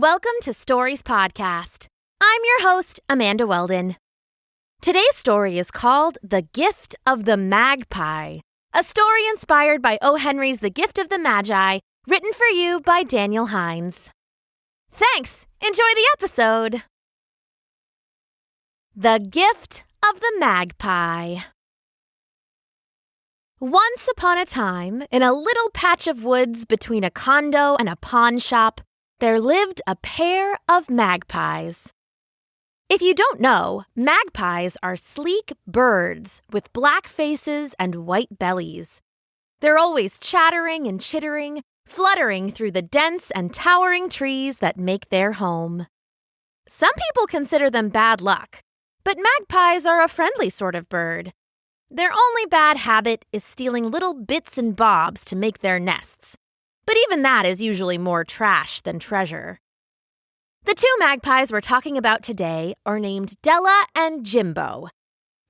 Welcome to Stories Podcast. I'm your host, Amanda Weldin. Today's story is called The Gift of the Magpie, a story inspired by O. Henry's The Gift of the Magi, written for you by Daniel Hinds. Thanks! Enjoy the episode! The Gift of the Magpie. Once upon a time, in a little patch of woods between a condo and a pawn shop, there lived a pair of magpies. If you don't know, magpies are sleek birds with black faces and white bellies. They're always chattering and chittering, fluttering through the dense and towering trees that make their home. Some people consider them bad luck, but magpies are a friendly sort of bird. Their only bad habit is stealing little bits and bobs to make their nests. But even that is usually more trash than treasure. The two magpies we're talking about today are named Della and Jimbo.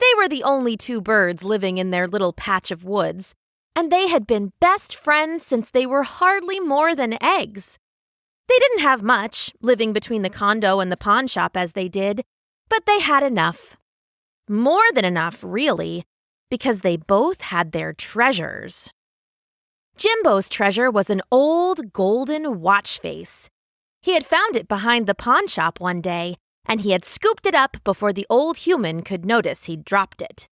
They were the only two birds living in their little patch of woods, and they had been best friends since they were hardly more than eggs. They didn't have much, living between the condo and the pawn shop as they did, but they had enough. More than enough, really, because they both had their treasures. Jimbo's treasure was an old golden watch face. He had found it behind the pawn shop one day, and he had scooped it up before the old human could notice he'd dropped it.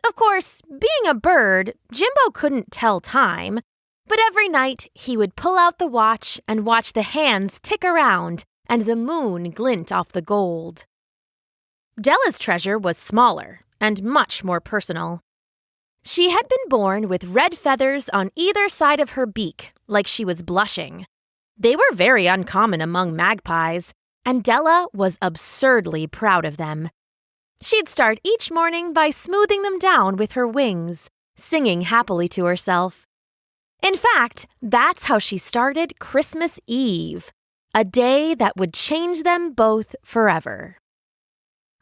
Of course, being a bird, Jimbo couldn't tell time, but every night he would pull out the watch and watch the hands tick around and the moon glint off the gold. Della's treasure was smaller and much more personal. She had been born with red feathers on either side of her beak, like she was blushing. They were very uncommon among magpies, and Della was absurdly proud of them. She'd start each morning by smoothing them down with her wings, singing happily to herself. In fact, that's how she started Christmas Eve, a day that would change them both forever.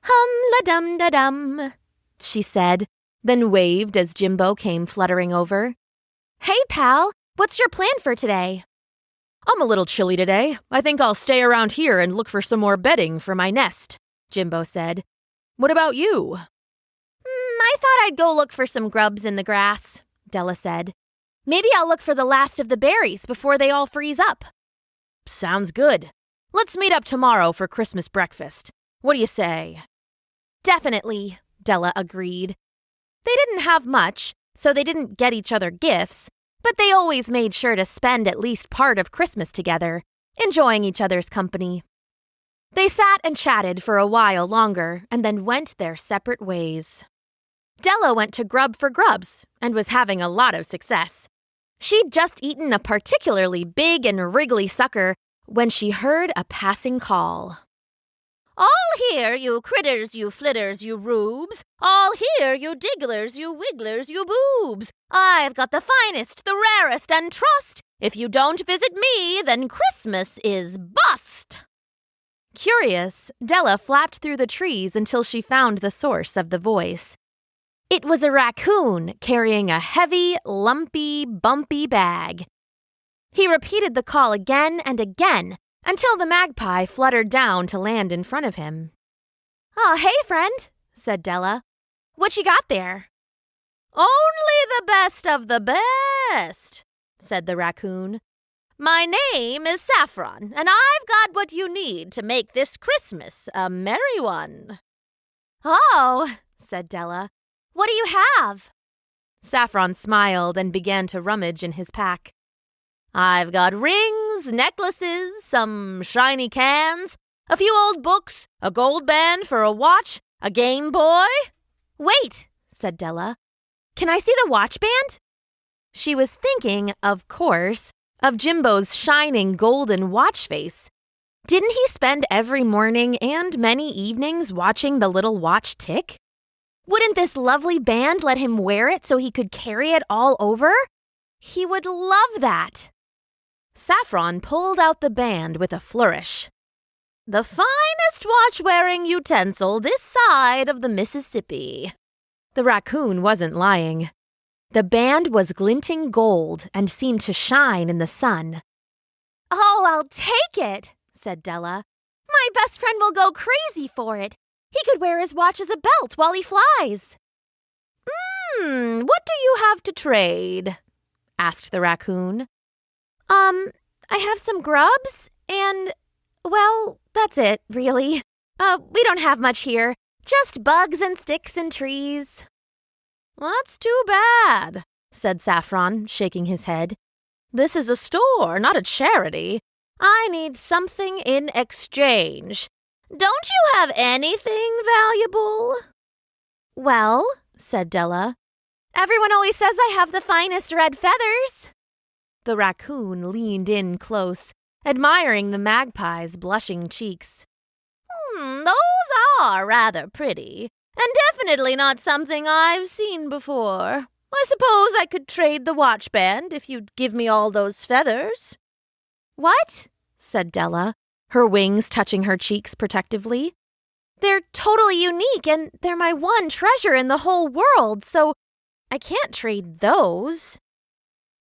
"Hum-la-dum-da-dum," she said, then waved as Jimbo came fluttering over. "Hey, pal, what's your plan for today?" "I'm a little chilly today. I think I'll stay around here and look for some more bedding for my nest," Jimbo said. "What about you?" I thought I'd go look for some grubs in the grass," Della said. "Maybe I'll look for the last of the berries before they all freeze up." "Sounds good. Let's meet up tomorrow for Christmas breakfast. What do you say?" "Definitely," Della agreed. They didn't have much, so they didn't get each other gifts, but they always made sure to spend at least part of Christmas together, enjoying each other's company. They sat and chatted for a while longer and then went their separate ways. Della went to grub for grubs and was having a lot of success. She'd just eaten a particularly big and wriggly sucker when she heard a passing call. "All here, you critters, you flitters, you rubes. All here, you digglers, you wigglers, you boobs. I've got the finest, the rarest, and trust. If you don't visit me, then Christmas is bust." Curious, Della flapped through the trees until she found the source of the voice. It was a raccoon carrying a heavy, lumpy, bumpy bag. He repeated the call again and again, until the magpie fluttered down to land in front of him. "Oh, hey, friend," said Della. "What you got there?" "Only the best of the best," said the raccoon. "My name is Saffron, and I've got what you need to make this Christmas a merry one." "Oh," said Della. "What do you have?" Saffron smiled and began to rummage in his pack. "I've got rings, necklaces, some shiny cans, a few old books, a gold band for a watch, a Game Boy." "Wait," said Della. "Can I see the watch band?" She was thinking, of course, of Jimbo's shining golden watch face. Didn't he spend every morning and many evenings watching the little watch tick? Wouldn't this lovely band let him wear it so he could carry it all over? He would love that. Saffron pulled out the band with a flourish. "The finest watch-wearing utensil this side of the Mississippi." The raccoon wasn't lying. The band was glinting gold and seemed to shine in the sun. "Oh, I'll take it," said Della. "My best friend will go crazy for it. He could wear his watch as a belt while he flies." What do you have to trade?" asked the raccoon. I have some grubs and, well, that's it, really. We don't have much here. Just bugs and sticks and trees." "That's too bad," said Saffron, shaking his head. "This is a store, not a charity. I need something in exchange. Don't you have anything valuable?" "Well," said Della, "everyone always says I have the finest red feathers." The raccoon leaned in close, admiring the magpie's blushing cheeks. "Those are rather pretty, and definitely not something I've seen before. I suppose I could trade the watch band if you'd give me all those feathers." "What?" said Della, her wings touching her cheeks protectively. "They're totally unique, and they're my one treasure in the whole world, so I can't trade those."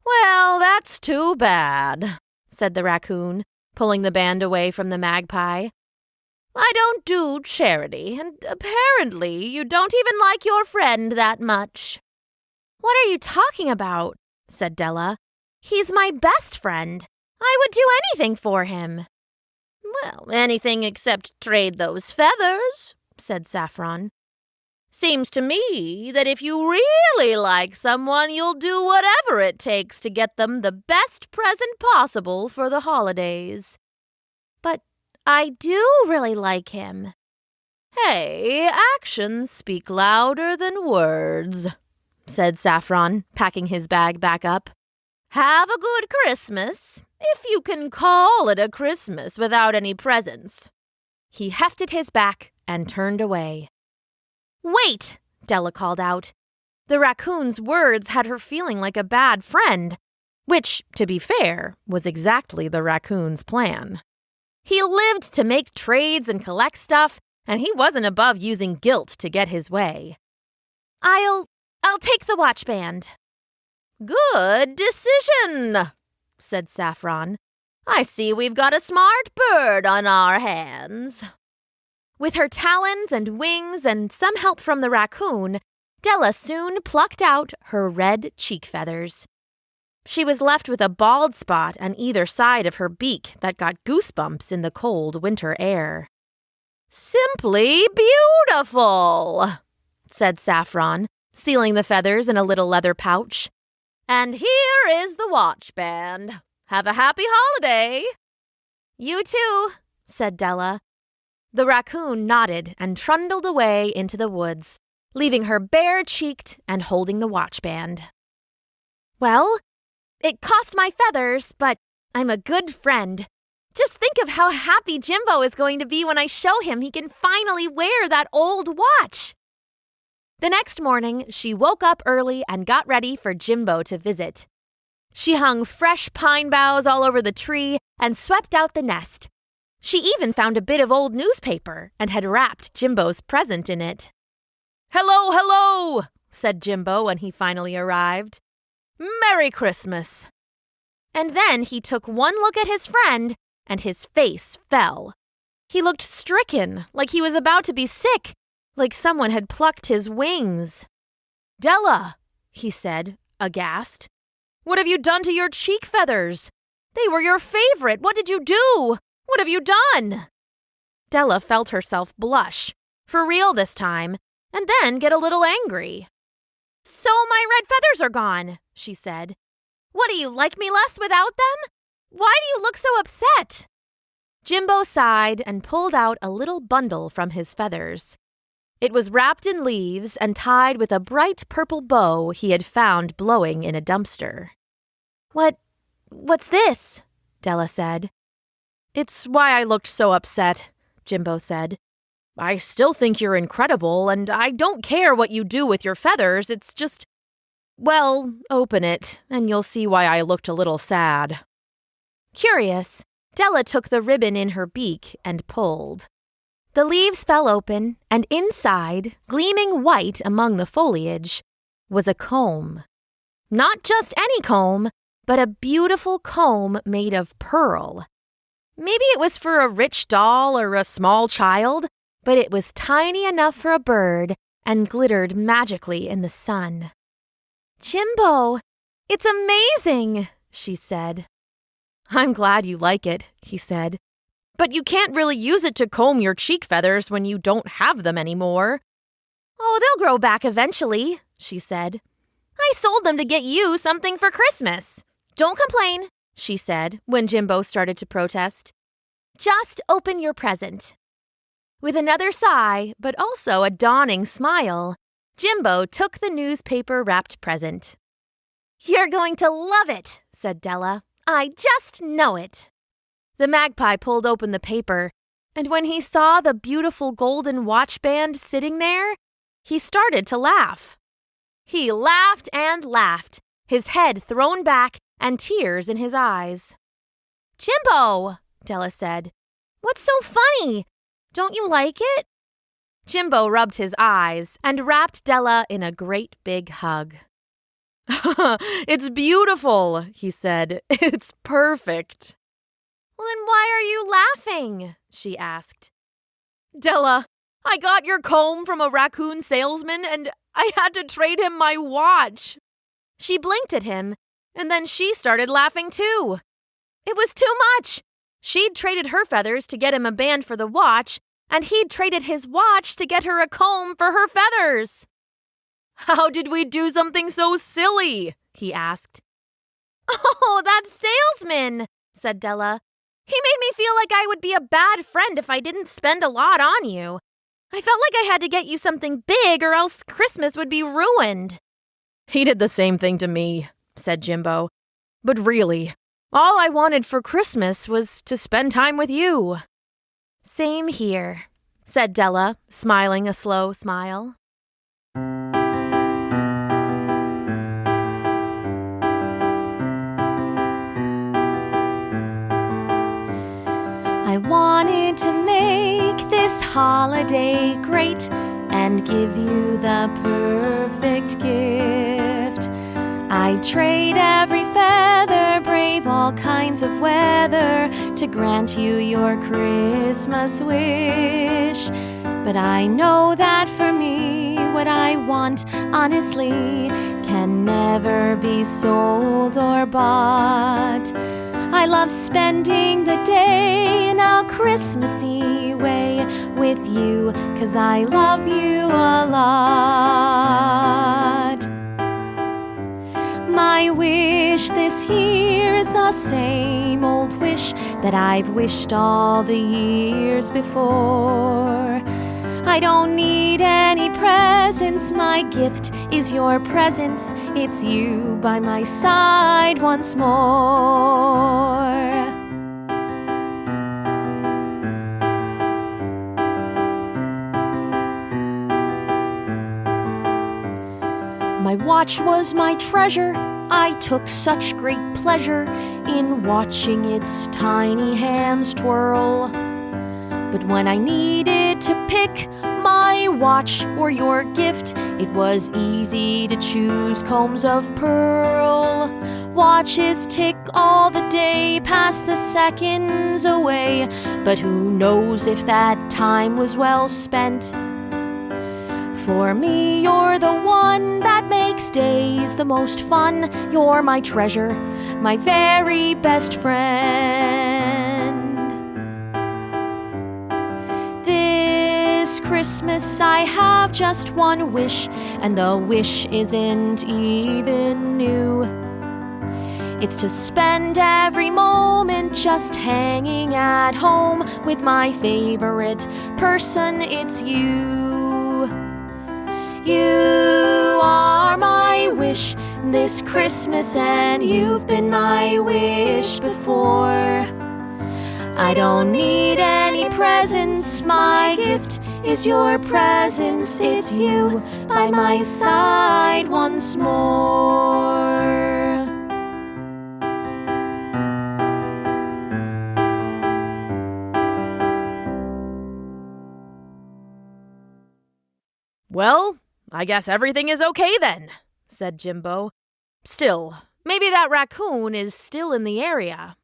"Well, that's too bad," said the raccoon, pulling the band away from the magpie. "I don't do charity, and apparently you don't even like your friend that much." "What are you talking about?" said Della. "He's my best friend. I would do anything for him." "Well, anything except trade those feathers," said Saffron. "Seems to me that if you really like someone, you'll do whatever it takes to get them the best present possible for the holidays." "But I do really like him." "Hey, actions speak louder than words," said Saffron, packing his bag back up. "Have a good Christmas, if you can call it a Christmas without any presents." He hefted his back and turned away. "Wait!" Della called out. The raccoon's words had her feeling like a bad friend, which, to be fair, was exactly the raccoon's plan. He lived to make trades and collect stuff, and he wasn't above using guilt to get his way. I'll take the watch band." "Good decision," said Saffron. "I see we've got a smart bird on our hands." With her talons and wings and some help from the raccoon, Della soon plucked out her red cheek feathers. She was left with a bald spot on either side of her beak that got goosebumps in the cold winter air. "Simply beautiful," said Saffron, sealing the feathers in a little leather pouch. "And here is the watch band. Have a happy holiday." "You too," said Della. The raccoon nodded and trundled away into the woods, leaving her bare-cheeked and holding the watch band. "Well, it cost my feathers, but I'm a good friend. Just think of how happy Jimbo is going to be when I show him he can finally wear that old watch." The next morning, she woke up early and got ready for Jimbo to visit. She hung fresh pine boughs all over the tree and swept out the nest. She even found a bit of old newspaper and had wrapped Jimbo's present in it. "Hello, hello," said Jimbo when he finally arrived. "Merry Christmas." And then he took one look at his friend, and his face fell. He looked stricken, like he was about to be sick, like someone had plucked his wings. "Della," he said, aghast. "What have you done to your cheek feathers? They were your favorite. What did you do? What have you done?" Della felt herself blush, for real this time, and then get a little angry. "So my red feathers are gone," she said. "What, do you like me less without them? Why do you look so upset?" Jimbo sighed and pulled out a little bundle from his feathers. It was wrapped in leaves and tied with a bright purple bow he had found blowing in a dumpster. What's this?" Della said. "It's why I looked so upset," Jimbo said. "I still think you're incredible, and I don't care what you do with your feathers. It's just, well, open it, and you'll see why I looked a little sad." Curious, Della took the ribbon in her beak and pulled. The leaves fell open, and inside, gleaming white among the foliage, was a comb. Not just any comb, but a beautiful comb made of pearl. Maybe it was for a rich doll or a small child, but it was tiny enough for a bird and glittered magically in the sun. "Jimbo, it's amazing," she said. "I'm glad you like it," he said. "But you can't really use it to comb your cheek feathers when you don't have them anymore." "Oh, they'll grow back eventually," she said. "I sold them to get you something for Christmas." "Don't complain," she said when Jimbo started to protest. "Just open your present." With another sigh, but also a dawning smile, Jimbo took the newspaper-wrapped present. "You're going to love it," said Della. "I just know it." The magpie pulled open the paper, and when he saw the beautiful golden watch band sitting there, he started to laugh. He laughed and laughed, his head thrown back and tears in his eyes. "Jimbo," Della said, "what's so funny? Don't you like it?" Jimbo rubbed his eyes and wrapped Della in a great big hug. "It's beautiful," he said. "It's perfect." "Well, then why are you laughing?" she asked. "Della, I got your comb from a raccoon salesman and I had to trade him my watch." She blinked at him, and then she started laughing too. It was too much. She'd traded her feathers to get him a band for the watch, and he'd traded his watch to get her a comb for her feathers. "How did we do something so silly?" he asked. "Oh, that salesman," said Della. "He made me feel like I would be a bad friend if I didn't spend a lot on you. I felt like I had to get you something big or else Christmas would be ruined." "He did the same thing to me," said Jimbo. "But really, all I wanted for Christmas was to spend time with you." "Same here," said Della, smiling a slow smile. I wanted to make this holiday great and give you the perfect gift. I'd trade every feather, brave all kinds of weather, to grant you your Christmas wish. But I know that for me, what I want, honestly, can never be sold or bought. I love spending the day in a Christmassy way with you, 'cause I love you a lot. My wish this year is the same old wish that I've wished all the years before. I don't need any presents, my gift is your presence. It's you by my side once more. My watch was my treasure. I took such great pleasure in watching its tiny hands twirl. But when I needed to pick my watch or your gift, it was easy to choose combs of pearl. Watches tick all the day, pass the seconds away, but who knows if that time was well spent. For me, you're the one that makes days the most fun. You're my treasure, my very best friend. This Christmas I have just one wish, and the wish isn't even new. It's to spend every moment just hanging at home with my favorite person, it's you. You are my wish this Christmas, and you've been my wish before. I don't need any presents, my gift is your presence. It's you by my side once more. "Well, I guess everything is okay then," said Jimbo. "Still, maybe that raccoon is still in the area."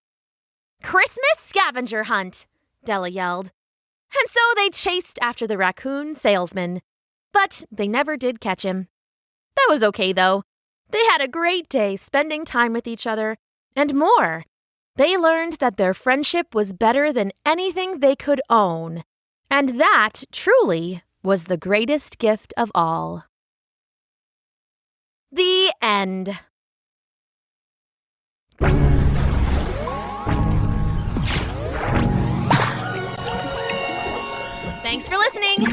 Christmas scavenger hunt, Della yelled. And so they chased after the raccoon salesman. But they never did catch him. That was okay, though. They had a great day spending time with each other, and more. They learned that their friendship was better than anything they could own. And that, truly, was the greatest gift of all. The end. Thanks for listening.